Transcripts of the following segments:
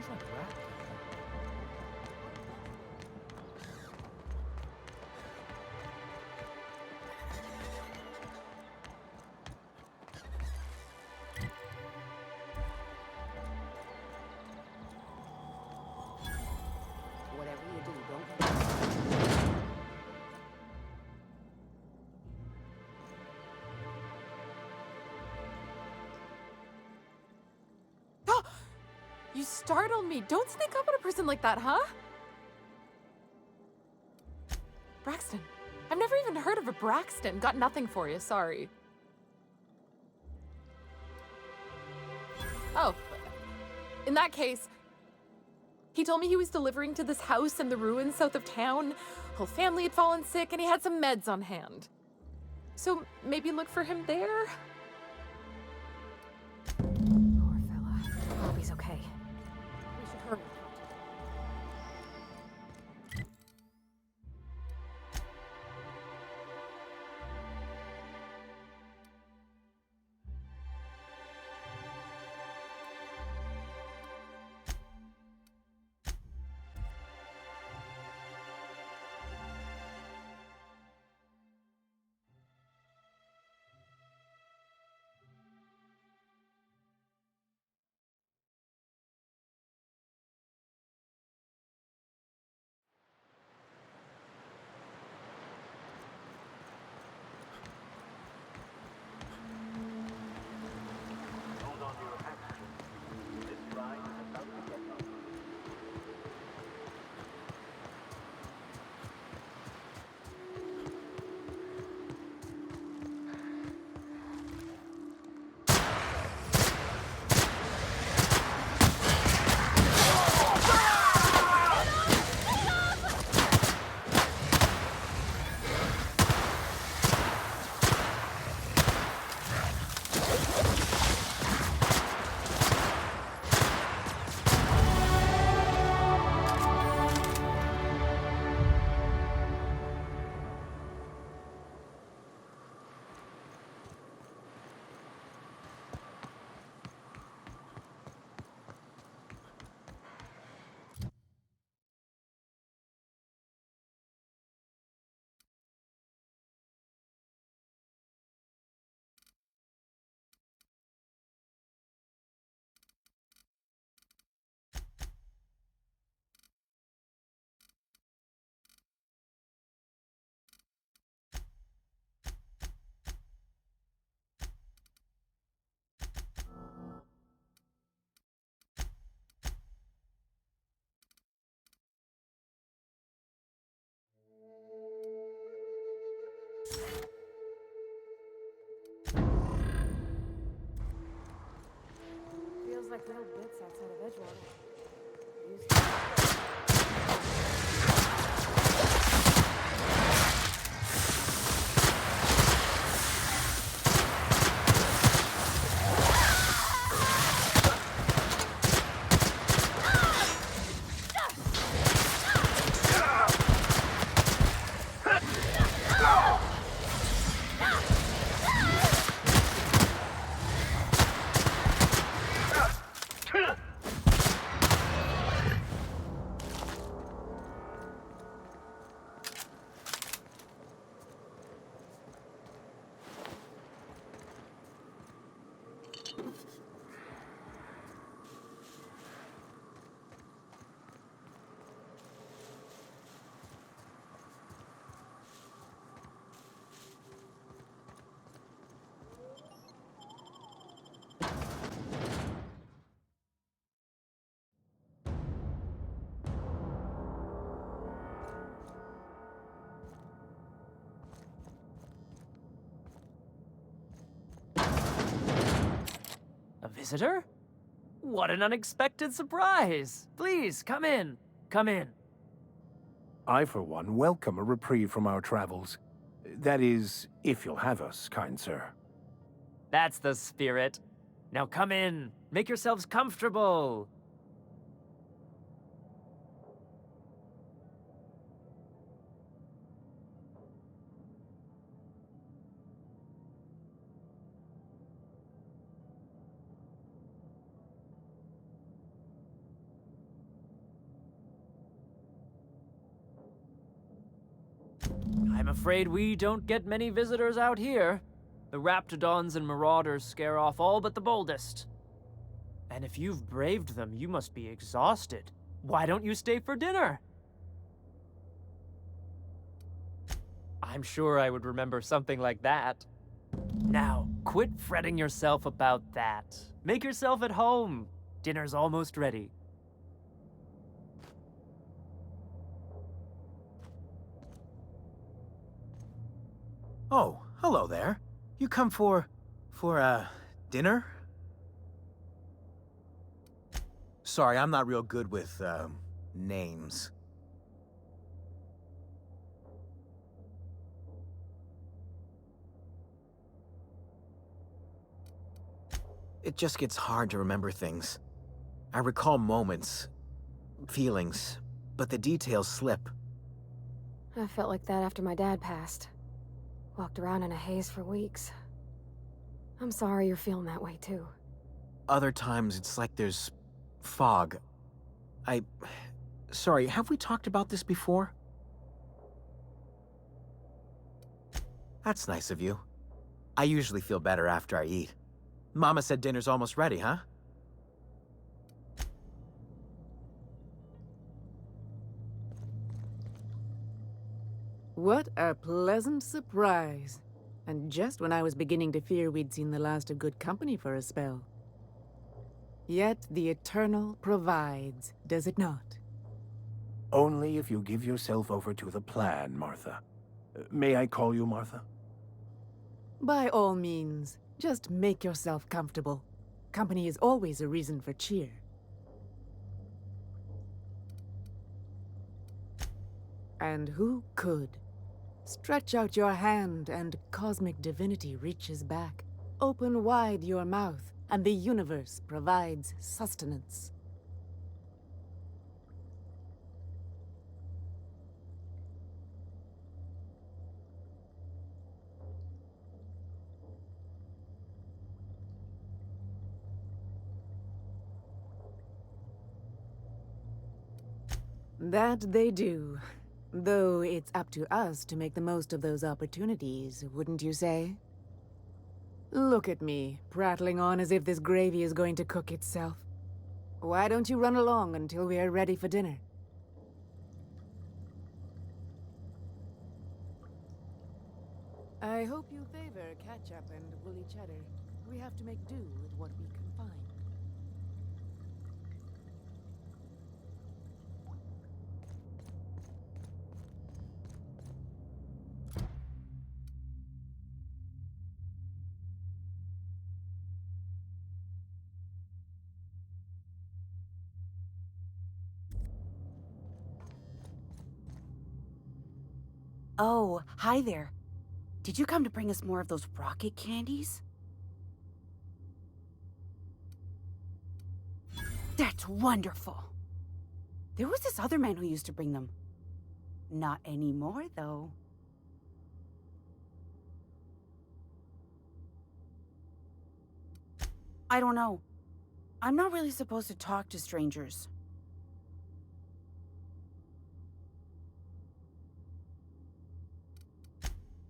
like rap. Whatever you do, don't. You startled me. Don't sneak up on a person like that, huh? Braxton. I've never even heard of a Braxton. Got nothing for you, sorry. Oh, in that case, he told me he was delivering to this house in the ruins south of town. Whole family had fallen sick and he had some meds on hand. So maybe look for him there? Poor fella. Hope he's okay. We should hurry. Feels like little bits outside of Edgewater. A visitor? What an unexpected surprise! Please, come in. Come in. I, for one, welcome a reprieve from our travels. That is, if you'll have us, kind sir. That's the spirit. Now come in. Make yourselves comfortable. I'm afraid we don't get many visitors out here. The raptidons and marauders scare off all but the boldest. And if you've braved them, you must be exhausted. Why don't you stay for dinner? I'm sure I would remember something like that. Now, quit fretting yourself about that. Make yourself at home. Dinner's almost ready. Oh, hello there. You come for dinner? Sorry, I'm not real good with, names. It just gets hard to remember things. I recall moments, feelings, but the details slip. I felt like that after my dad passed. Walked around in a haze for weeks. I'm sorry you're feeling that way too. Other times it's like there's fog. Sorry, have we talked about this before? That's nice of you. I usually feel better after I eat. Mama said dinner's almost ready, huh? What a pleasant surprise. And just when I was beginning to fear we'd seen the last of good company for a spell. Yet the Eternal provides, does it not? Only if you give yourself over to the plan, Martha. May I call you Martha? By all means, just make yourself comfortable. Company is always a reason for cheer. And who could? Stretch out your hand and cosmic divinity reaches back. Open wide your mouth and the universe provides sustenance. That they do. Though it's up to us to make the most of those opportunities, wouldn't you say? Look at me, prattling on as if this gravy is going to cook itself. Why don't you run along until we are ready for dinner? I hope you favor ketchup and woolly cheddar. We have to make do with what we can find. Oh, hi there. Did you come to bring us more of those rocket candies? That's wonderful. There was this other man who used to bring them. Not anymore, though. I don't know. I'm not really supposed to talk to strangers.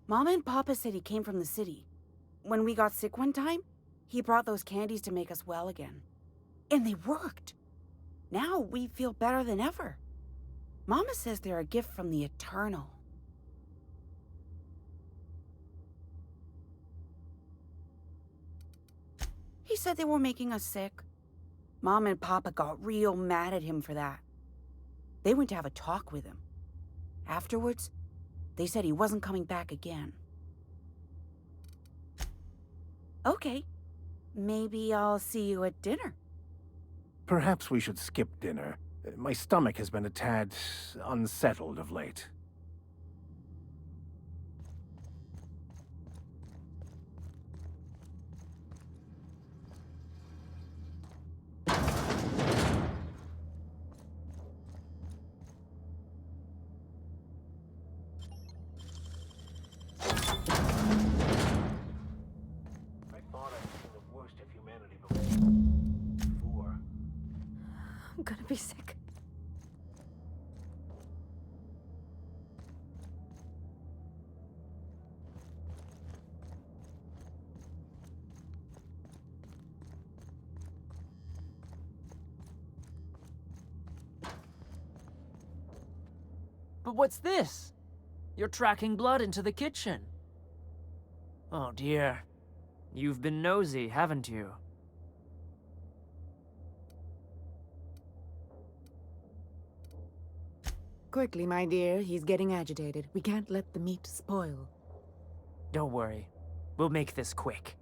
Mama and Papa said he came from the city. When we got sick one time, he brought those candies to make us well again. And they worked. Now we feel better than ever. Mama says they're a gift from the Eternal. He said they were making us sick. Mom and Papa got real mad at him for that. They went to have a talk with him. Afterwards, they said he wasn't coming back again. Okay. Maybe I'll see you at dinner. Perhaps we should skip dinner. My stomach has been a tad unsettled of late. I'm gonna be sick. But what's this? You're tracking blood into the kitchen. Oh dear. You've been nosy, haven't you? Quickly, my dear. He's getting agitated. We can't let the meat spoil. Don't worry. We'll make this quick.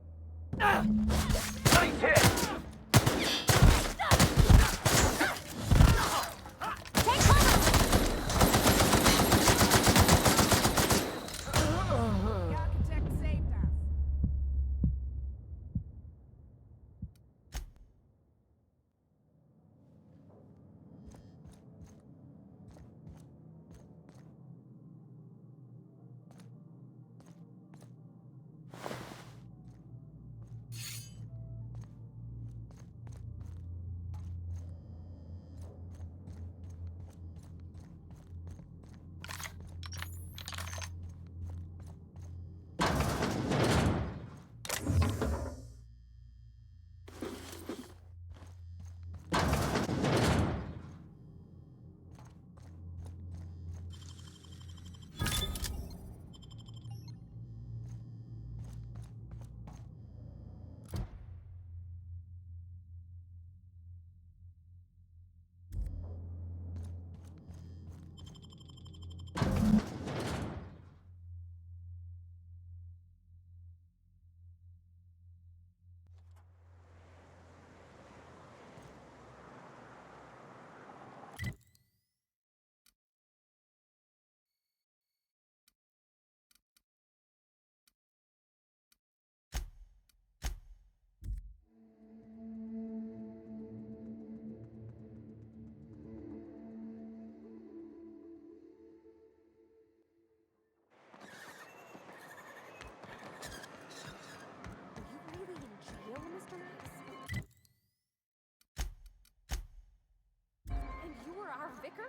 Vicar?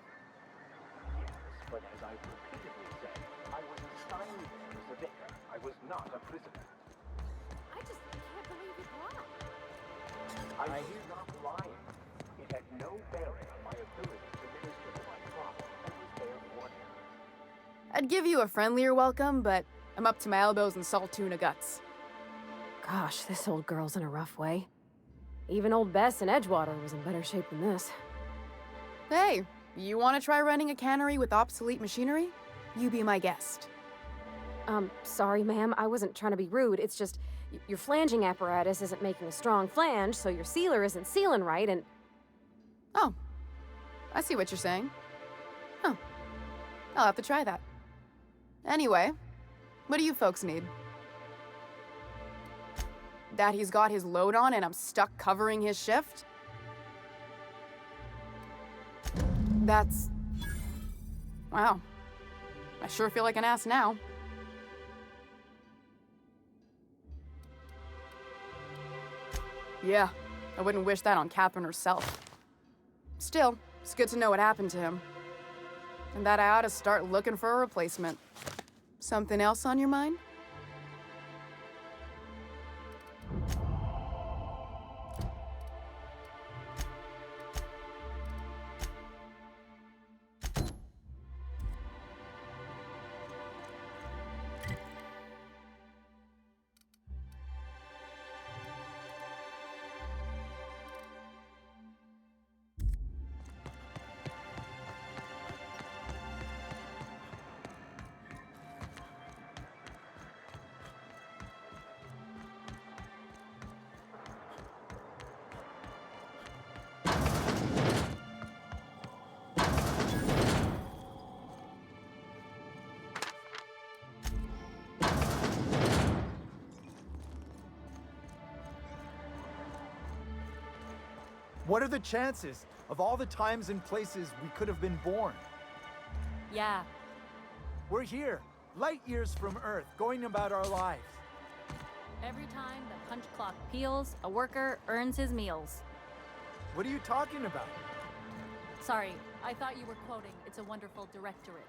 Yes, but as I've repeatedly said, I was assigned as a vicar. I was not a prisoner. I just can't believe you lied. I was not lying. It had no bearing on my ability to minister to my crop. I was there for him. I'd give you a friendlier welcome, but I'm up to my elbows in salt tuna guts. Gosh, this old girl's in a rough way. Even old Bess in Edgewater was in better shape than this. Hey, you want to try running a cannery with obsolete machinery? You be my guest. Sorry, ma'am. I wasn't trying to be rude. It's just, your flanging apparatus isn't making a strong flange, so your sealer isn't sealing right, and... Oh, I see what you're saying. Huh. I'll have to try that. Anyway, what do you folks need? That he's got his load on and I'm stuck covering his shift? That's... Wow. I sure feel like an ass now. Yeah, I wouldn't wish that on Catherine herself. Still, it's good to know what happened to him. And that I ought to start looking for a replacement. Something else on your mind? What are the chances of all the times and places we could have been born? Yeah. We're here, light years from Earth, going about our lives. Every time the punch clock peals, a worker earns his meals. What are you talking about? Sorry, I thought you were quoting It's a Wonderful Directorate.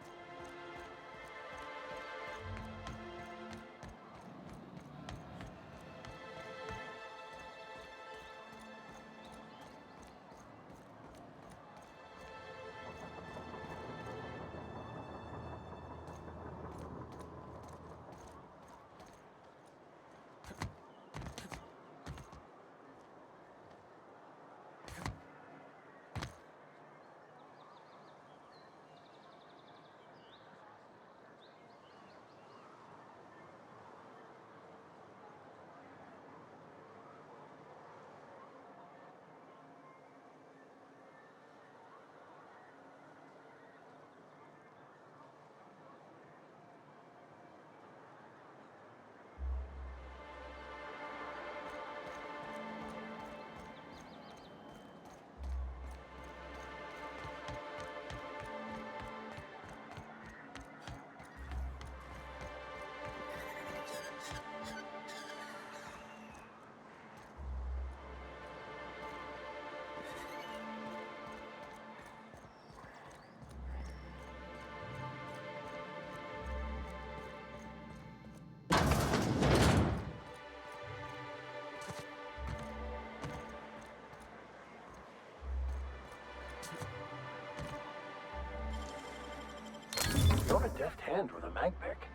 You're a deft hand with a mag pick.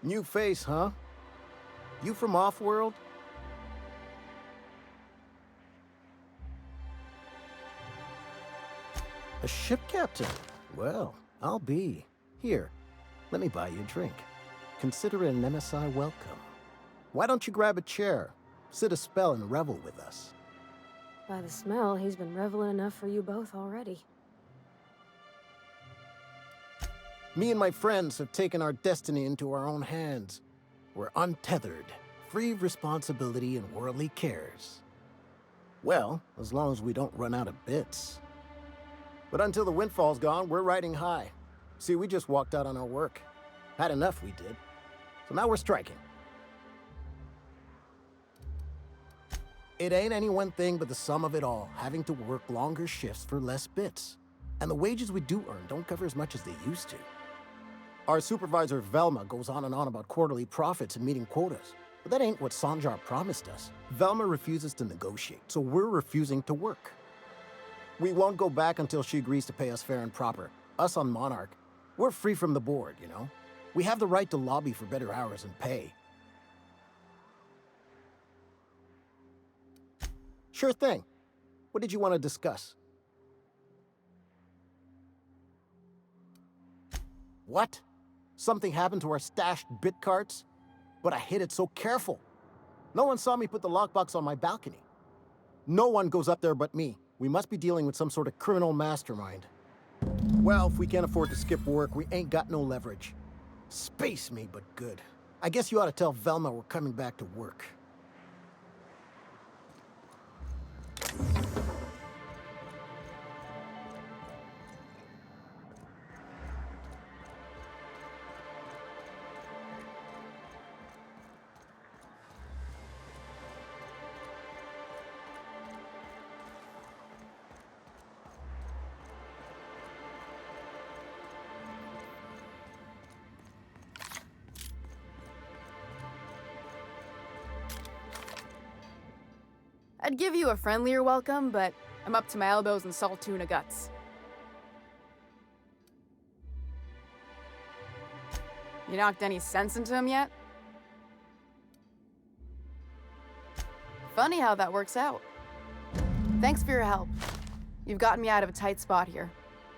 New face, huh? You from off-world? A ship captain? Well, I'll be. Here, let me buy you a drink. Consider it an MSI welcome. Why don't you grab a chair, sit a spell and revel with us? By the smell, he's been reveling enough for you both already. Me and my friends have taken our destiny into our own hands. We're untethered, free of responsibility and worldly cares. Well, as long as we don't run out of bits. But until the windfall's gone, we're riding high. See, we just walked out on our work. Had enough, we did. So now we're striking. It ain't any one thing but the sum of it all, having to work longer shifts for less bits. And the wages we do earn don't cover as much as they used to. Our supervisor, Velma, goes on and on about quarterly profits and meeting quotas. But that ain't what Sanjar promised us. Velma refuses to negotiate, so we're refusing to work. We won't go back until she agrees to pay us fair and proper. Us on Monarch, we're free from the board, you know? We have the right to lobby for better hours and pay. Sure thing. What did you want to discuss? What? Something happened to our stashed bit carts? But I hid it so careful. No one saw me put the lockbox on my balcony. No one goes up there but me. We must be dealing with some sort of criminal mastermind. Well, if we can't afford to skip work, we ain't got no leverage. Space me, but good. I guess you ought to tell Velma we're coming back to work. I'd give you a friendlier welcome, but I'm up to my elbows in salt tuna guts. You knocked any sense into him yet? Funny how that works out. Thanks for your help. You've gotten me out of a tight spot here.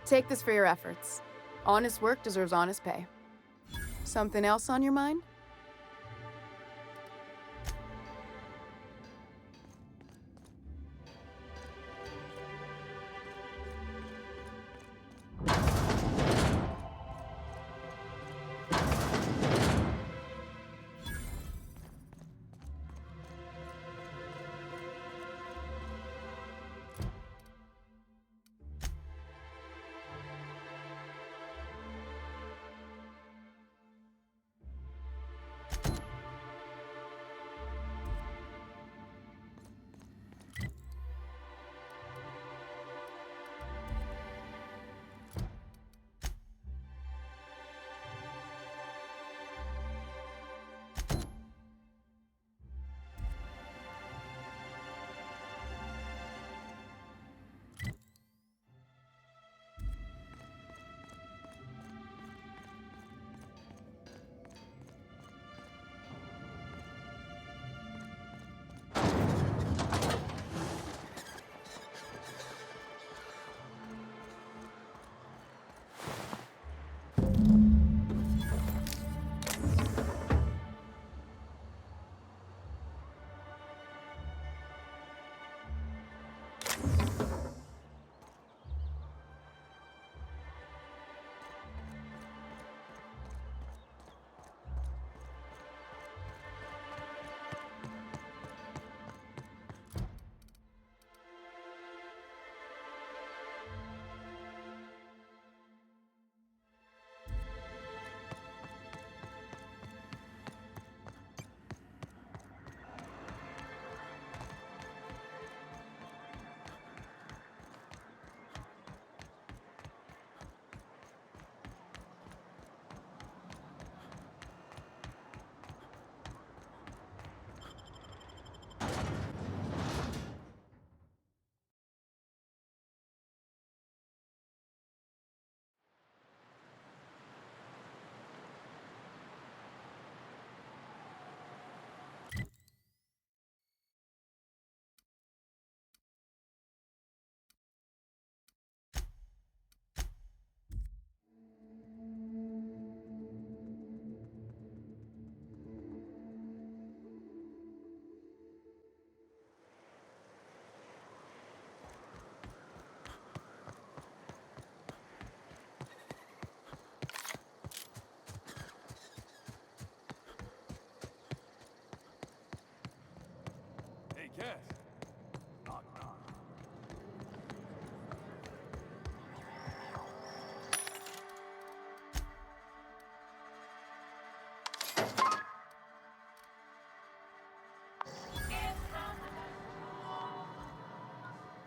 Take this for your efforts. Honest work deserves honest pay. Something else on your mind?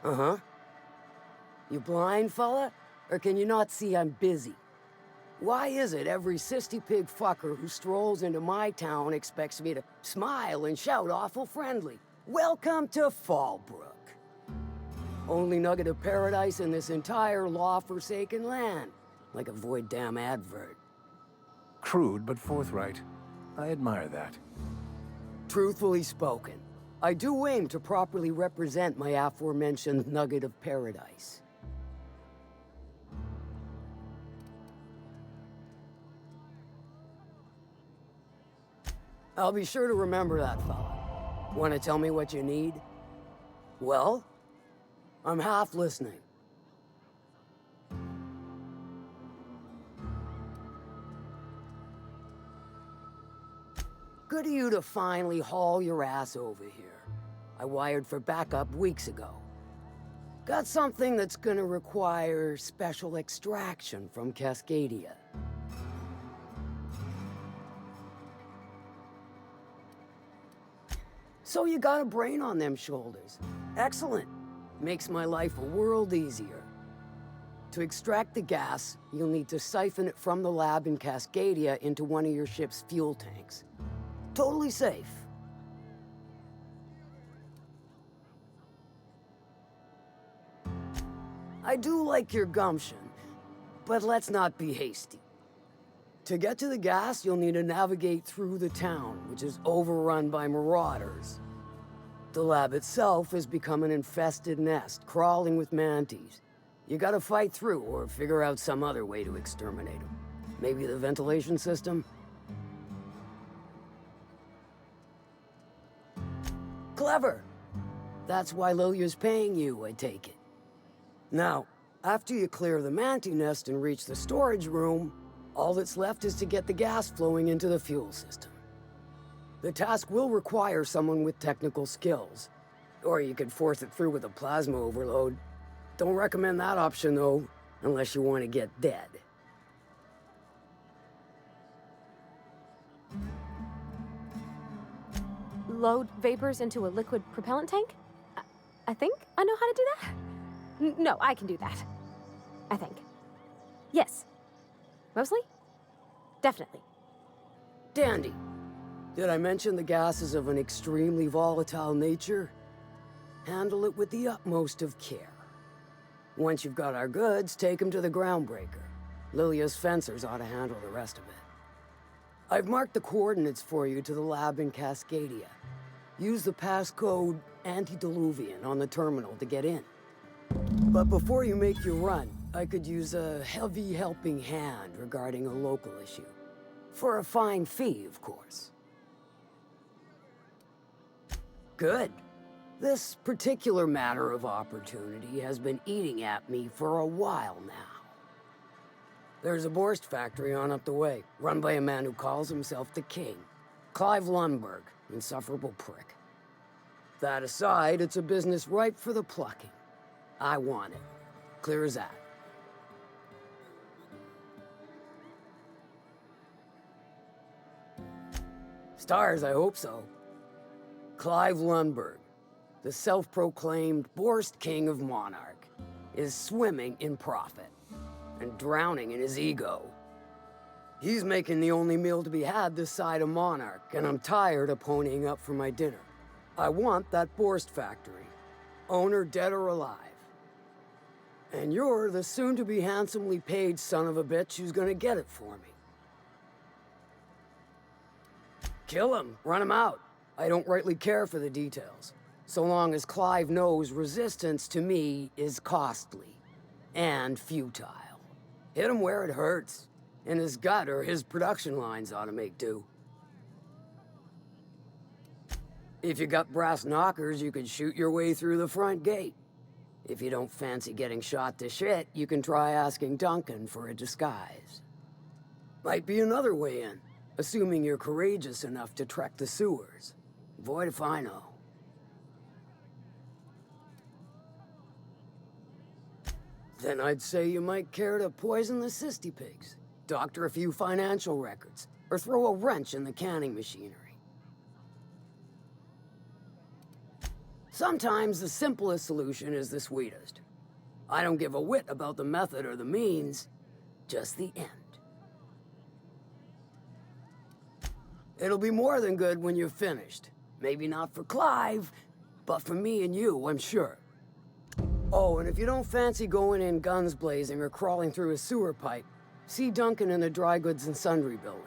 Uh-huh. You blind, fella? Or can you not see I'm busy? Why is it every sissy pig fucker who strolls into my town expects me to smile and shout awful friendly? Welcome to Fallbrook. Only nugget of paradise in this entire law-forsaken land. Like a void damn advert. Crude but forthright. I admire that. Truthfully spoken, I do aim to properly represent my aforementioned nugget of paradise. I'll be sure to remember that, fella. Want to tell me what you need? Well, I'm half listening. Good of you to finally haul your ass over here. I wired for backup weeks ago. Got something that's gonna require special extraction from Cascadia. So you got a brain on them shoulders. Excellent. Makes my life a world easier. To extract the gas, you'll need to siphon it from the lab in Cascadia into one of your ship's fuel tanks. Totally safe. I do like your gumption, but let's not be hasty. To get to the gas, you'll need to navigate through the town, which is overrun by marauders. The lab itself has become an infested nest, crawling with mantis. You gotta fight through or figure out some other way to exterminate them. Maybe the ventilation system? Clever. That's why Lilia's paying you, I take it. Now, after you clear the mantis nest and reach the storage room, all that's left is to get the gas flowing into the fuel system. The task will require someone with technical skills. Or you could force it through with a plasma overload. Don't recommend that option, though, unless you want to get dead. Load vapors into a liquid propellant tank? I think I know how to do that. No, I can do that. I think. Yes. Mostly? Definitely. Dandy. Did I mention the gas is of an extremely volatile nature? Handle it with the utmost of care. Once you've got our goods, take them to the groundbreaker. Lilia's fencers ought to handle the rest of it. I've marked the coordinates for you to the lab in Cascadia. Use the passcode Antediluvian on the terminal to get in. But before you make your run, I could use a heavy helping hand regarding a local issue. For a fine fee, of course. Good. This particular matter of opportunity has been eating at me for a while now. There's a Borst factory on up the way, run by a man who calls himself the King. Clive Lundberg, insufferable prick. That aside, it's a business ripe for the plucking. I want it. Clear as that. Stars, I hope so. Clive Lundberg, the self-proclaimed Borst King of Monarch, is swimming in profit and drowning in his ego. He's making the only meal to be had this side of Monarch, and I'm tired of ponying up for my dinner. I want that Borst factory, owner dead or alive. And you're the soon-to-be handsomely paid son of a bitch who's gonna get it for me. Kill him, run him out. I don't rightly care for the details, so long as Clive knows resistance to me is costly and futile. Hit him where it hurts. In his gut or his production lines ought to make do. If you got brass knockers, you could shoot your way through the front gate. If you don't fancy getting shot to shit, you can try asking Duncan for a disguise. Might be another way in, assuming you're courageous enough to trek the sewers. Void if I know. Then I'd say you might care to poison the cysty pigs, doctor a few financial records, or throw a wrench in the canning machinery. Sometimes the simplest solution is the sweetest. I don't give a whit about the method or the means, just the end. It'll be more than good when you're finished. Maybe not for Clive, but for me and you, I'm sure. Oh, and if you don't fancy going in guns blazing or crawling through a sewer pipe, see Duncan in the dry goods and sundry building.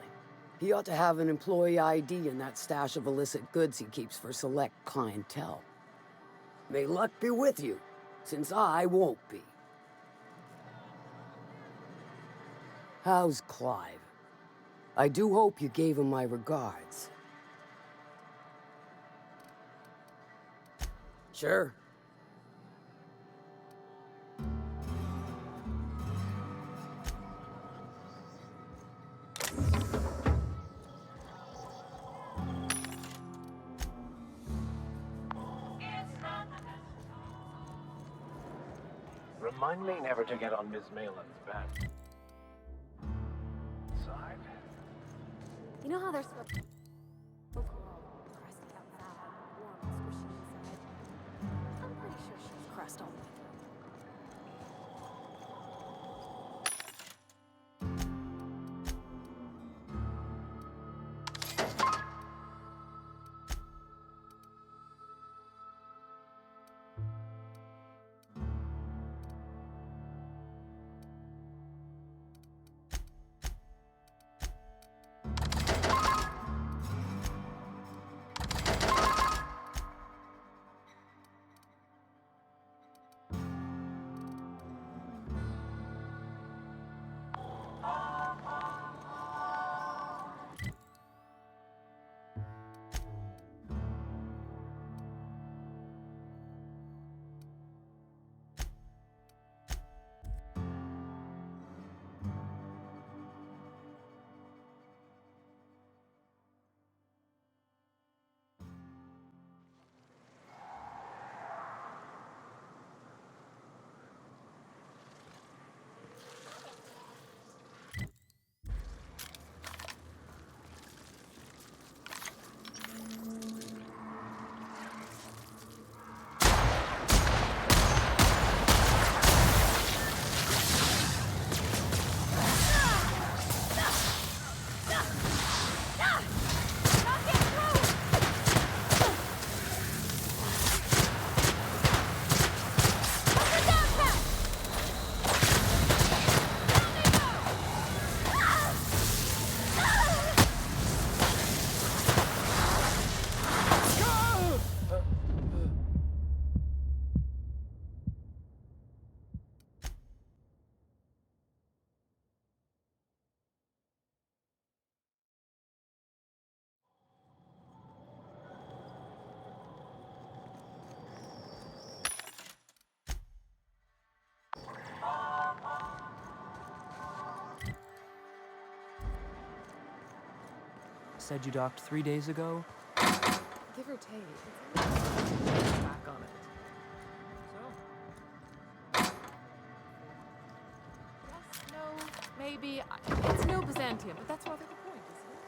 He ought to have an employee ID in that stash of illicit goods he keeps for select clientele. May luck be with you, since I won't be. How's Clive? I do hope you gave him my regards. Sure. Remind me never to get on Miss Malin's bed. Side? You know how they're supposed to crusty outside, warm and squishy inside? I'm pretty sure she's crust all the way through. Said you docked 3 days ago? Give or take. It's back on it. So? Yes, no, maybe. It's no Byzantium, but that's rather the point, isn't it?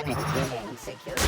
Beginning security.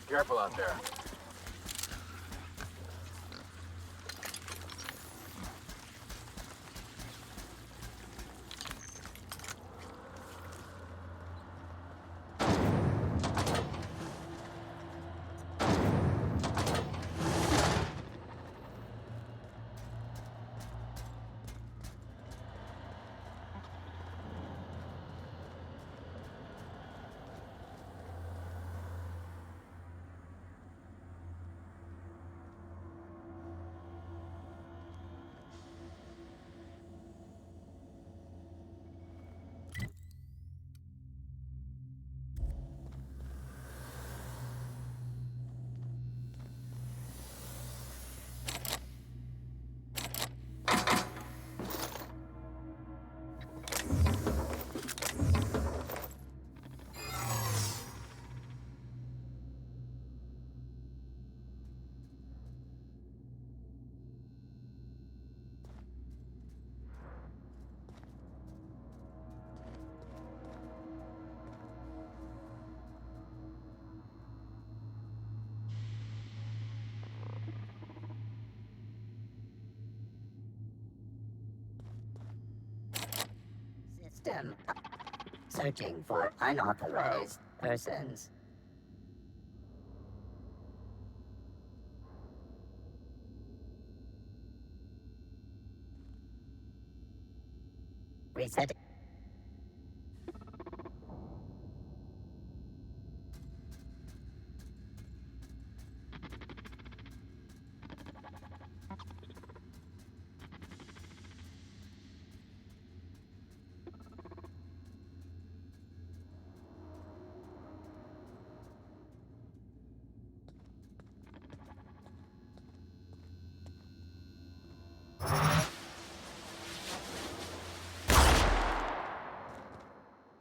Careful out there. System. Searching for unauthorized persons. Resetting.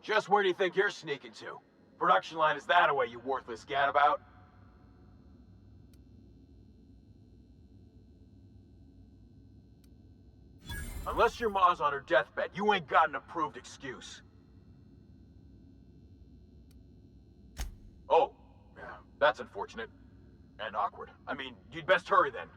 Just where do you think you're sneaking to? Production line is that away, you worthless gadabout? Unless your ma's on her deathbed, you ain't got an approved excuse. Oh, yeah, that's unfortunate. And awkward. I mean, you'd best hurry then.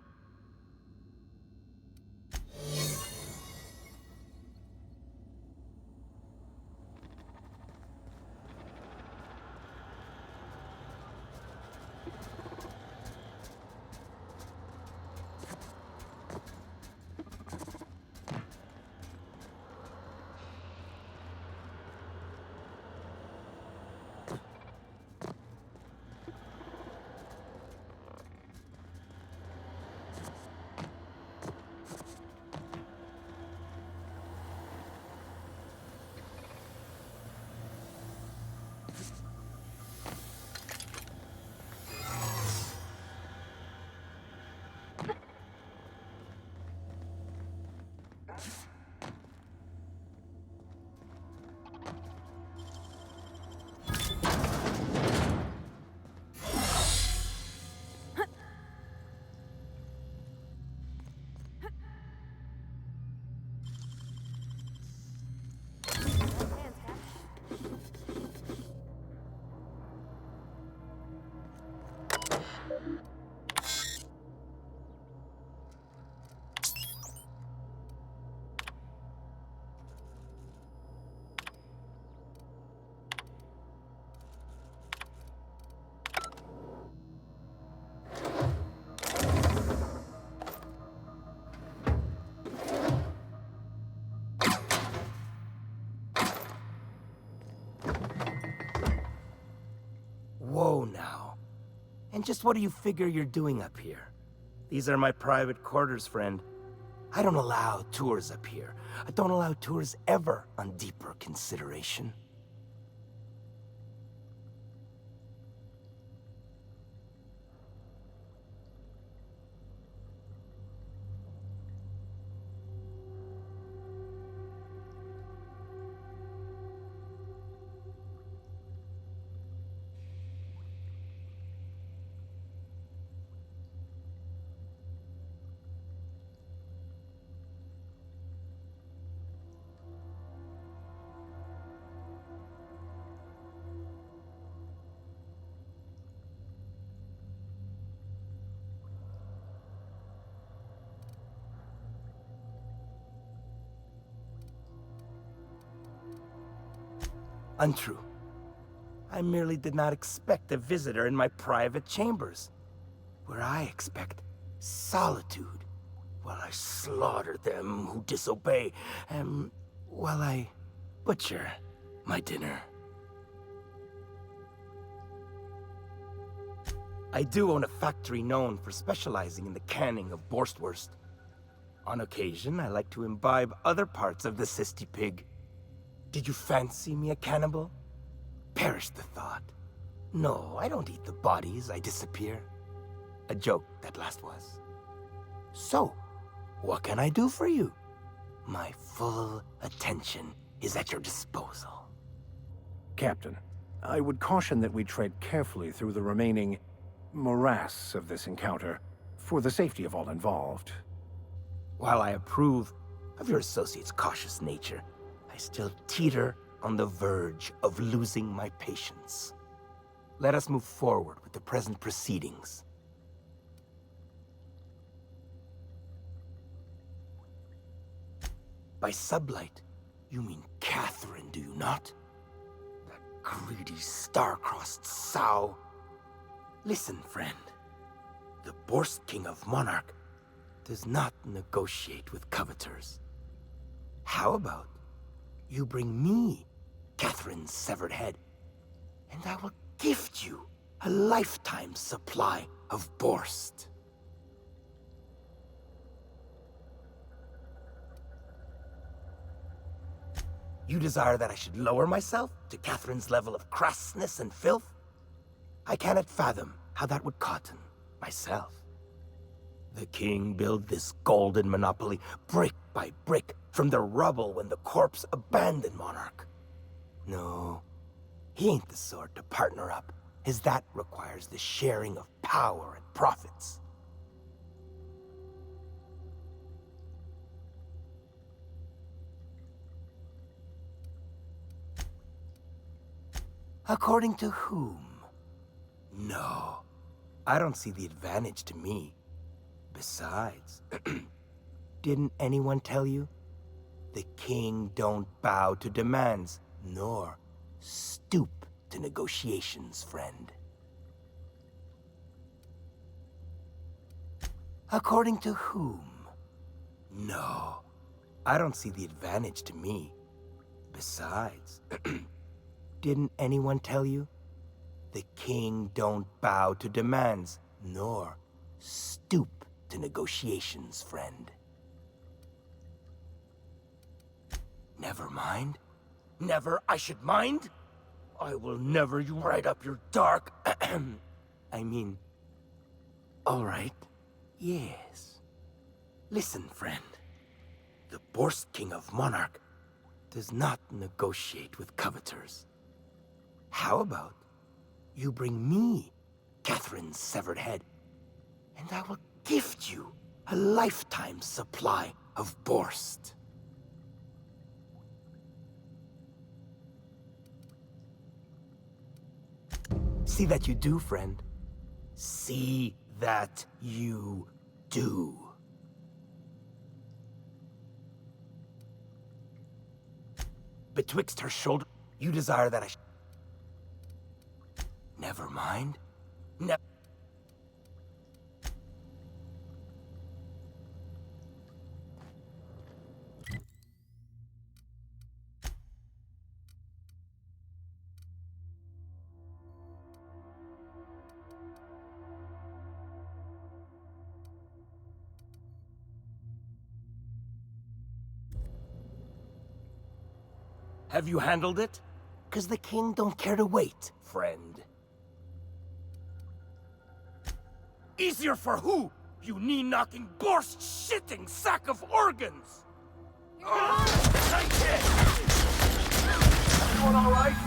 And just what do you figure you're doing up here? These are my private quarters, friend. I don't allow tours up here. I don't allow tours ever on deeper consideration. Untrue. I merely did not expect a visitor in my private chambers, where I expect solitude, while I slaughter them who disobey, and while I butcher my dinner. I do own a factory known for specializing in the canning of Borstwurst. On occasion, I like to imbibe other parts of the cysty pig. Did you fancy me a cannibal? Perish the thought. No, I don't eat the bodies, I disappear. A joke, that last was. So, what can I do for you? My full attention is at your disposal. Captain, I would caution that we tread carefully through the remaining morass of this encounter, for the safety of all involved. While I approve of your associate's cautious nature, I still teeter on the verge of losing my patience. Let us move forward with the present proceedings. By sublight, you mean Catherine, do you not? That greedy, star-crossed sow. Listen, friend. The Borst King of Monarch does not negotiate with coveters. How about you bring me Catherine's severed head, and I will gift you a lifetime supply of Borst. You desire that I should lower myself to Catherine's level of crassness and filth? I cannot fathom how that would cotton myself. The king built this golden monopoly brick by brick from the rubble when the corpse abandoned Monarch. No, he ain't the sort to partner up, as that requires the sharing of power and profits. According to whom? No, I don't see the advantage to me. Besides, didn't anyone tell you? The king don't bow to demands, nor stoop to negotiations, friend. According to whom? No, I don't see the advantage to me. Besides, didn't anyone tell you? The king don't bow to demands, nor stoop to negotiations, friend. Never mind. Never I should mind? I will never you right up your dark... I mean... All right. Yes. Listen, friend. The Borst King of Monarch does not negotiate with coveters. How about you bring me Catherine's severed head, and I will gift you a lifetime supply of Borst. See that you do, friend. See that you do. Betwixt her shoulder, you desire that I Never mind. Have you handled it? 'Cause the king don't care to wait, friend. Easier for who? You knee-knocking, borscht-shitting sack of organs! Take it! Everyone all right?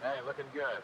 Hey, looking good.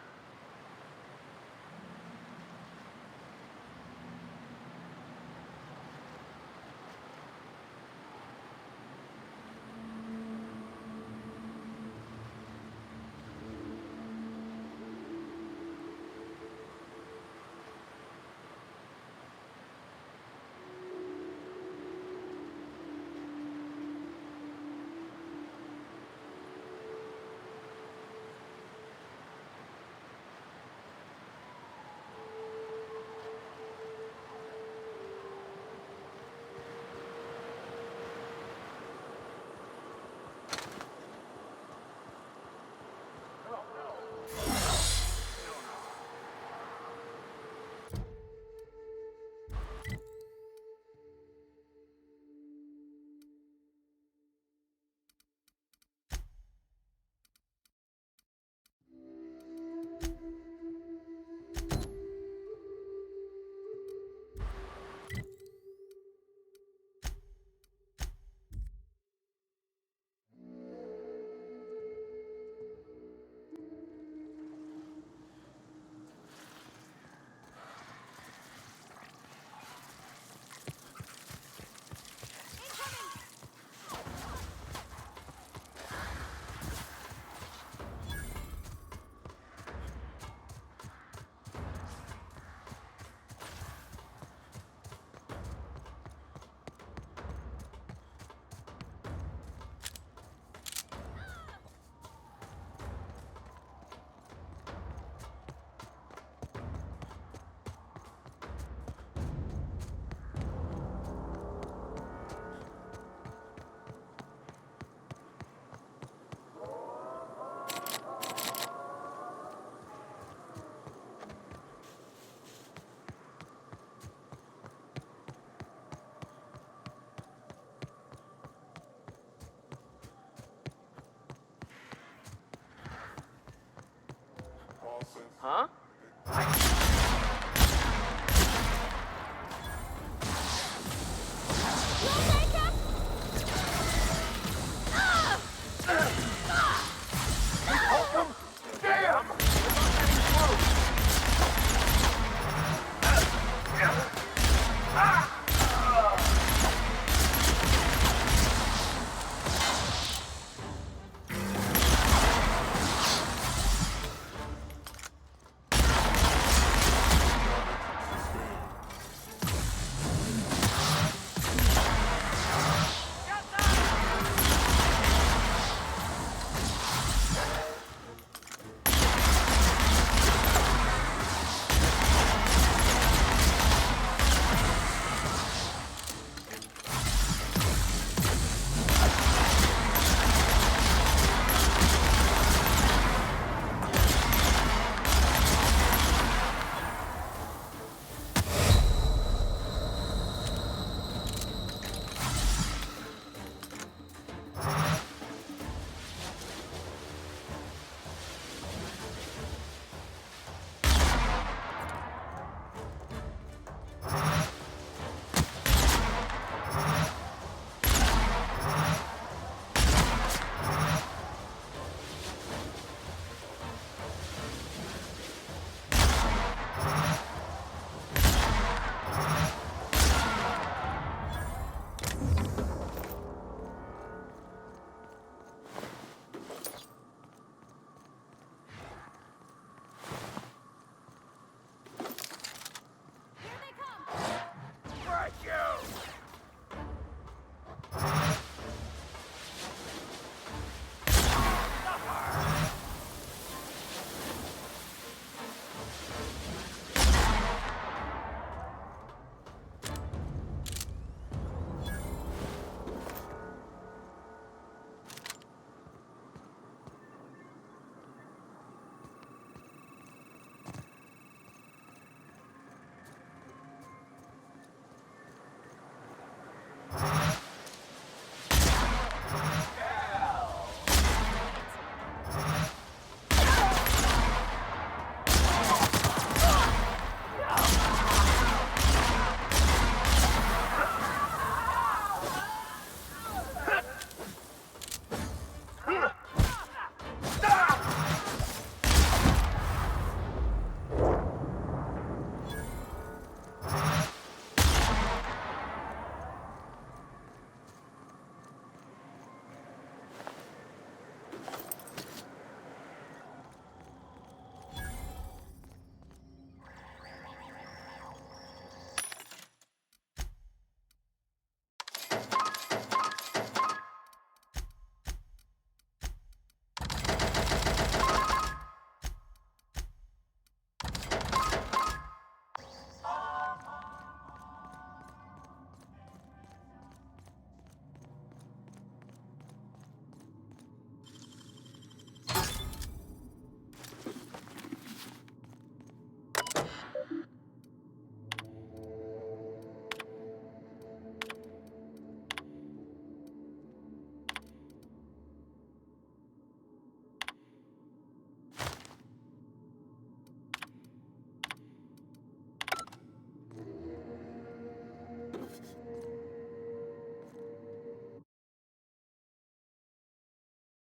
Huh?